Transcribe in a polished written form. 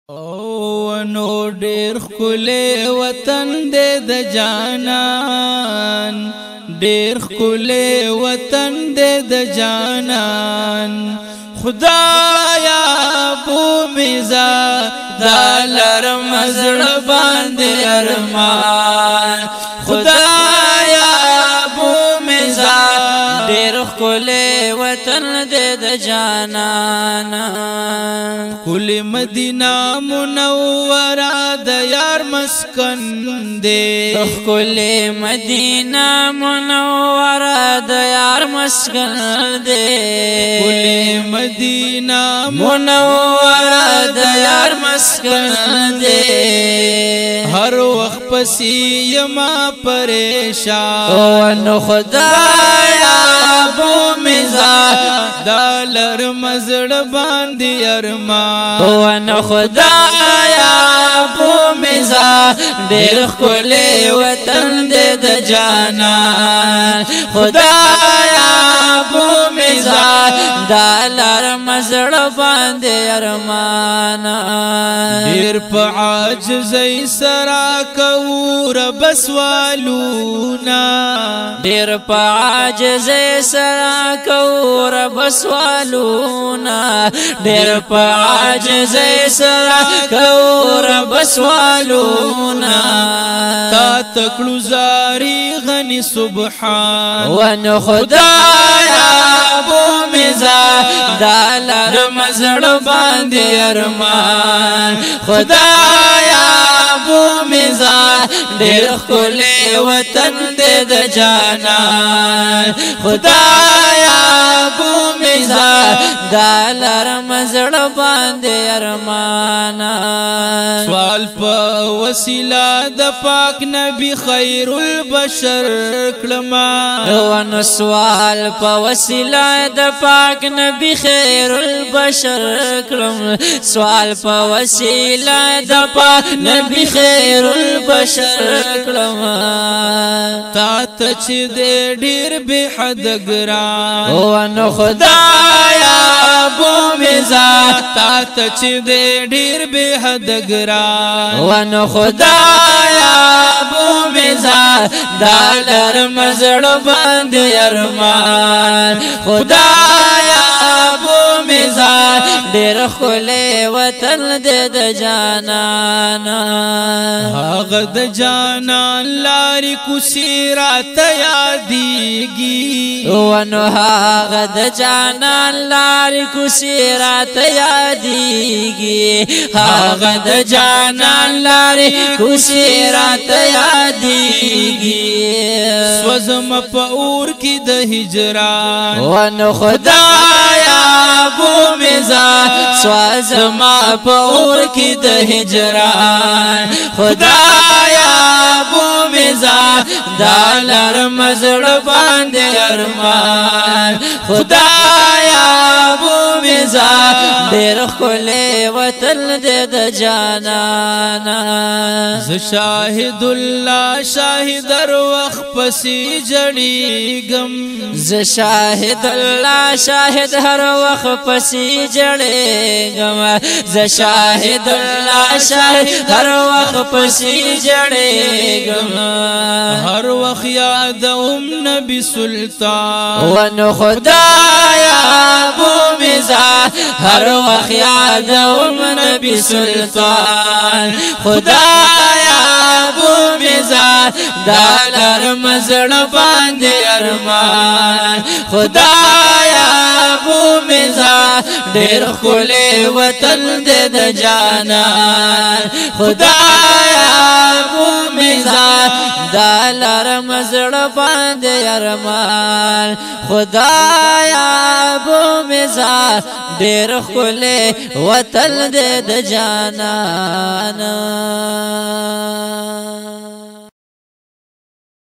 او نو ډیر ښکلی وطن دې د جانان، ډیر ښکلی وطن دې د جانان. خدایا بومیزا دا لرم زړه باندې ارمان. خدایا بومیزا ډیر ښکلی وطن دې د جانان. کلی مدینہ منورہ د یار مسکن دے، کلی مدینہ منورہ د یار مسکن دے، کلی مدینہ منورہ د یار مسکن دے. ہر وقت پسی یما پریشان، خدایا بومیزا دا لرم زړه باندې ارمان. ون خدایا بومیزا ډېر ښکلی وطن دې د جانان. خدایا بومیزا دا لرم زړه باندې ارمان. ډېر په عاجزۍ سره کوو رب سوالونه، ډېر په عاجزۍ سره کوو رب سوالونه، ډېر په عاجزۍ سره کوو رب سوالونه. تا تکړو زاری غني سبحان. ون خدایا بومیزا دا لرم زړه باندې ارمان. خدایا بومیزا ډېر ښکلی وطن دې د جانان. خدایا بومیزا دا لرم زړه باندې ارمان. سوال په وسیله د پاک نبی خیر البشر کړما، ون سوال په وسیله د پاک نبی خیر البشر کړم. سوال په وسیله د پاک نبی خیر البشر کړم. تا ته چې دې ډېر بې حد ګران، ون خدایا بومیزا تا ته چې دې ډېر بې حد ګران. ون خدایا بومیزا دا لرم زړه باندې ارمان. خدایا بومیزا ډېر ښکلی وطن دې د جانان. هغه د جانان لارې کوڅې راته یادېږي، ونو هغه د جانان لارې کوڅې راته یادېږي، هغه د جانان لارې کوڅې راته یادېږي. سوځم په اور کې د هجران، ونو خدایا بومیزا سوځم په اور کې د هجران. خدایا بومیزا دا لرم زړه باندې ارمان. خدایا بومیزا ډېر ښکلی وطن دې د جانان. زه شاهد الله شاهد هر وخت پسې جړېږم، زه شاهد الله شاهد هر وخت پسې جړېږم، زه شاهد الله شاهد هر وخت پسې جړېږم. هر وخت یادوم نبی سلطان، ون خدایا بومیزا هر وخت یادوم نبی سلطان. خدایا بومیزا دا لرم زړه باندې ارمان. خدایا بومیزا ډېر ښکلی وطن دې د جانان. خدایا بومیزا دا لرم زړه باندې ارمان. خدایا بومیزا ډېر ښکلی وطن دې د جانان.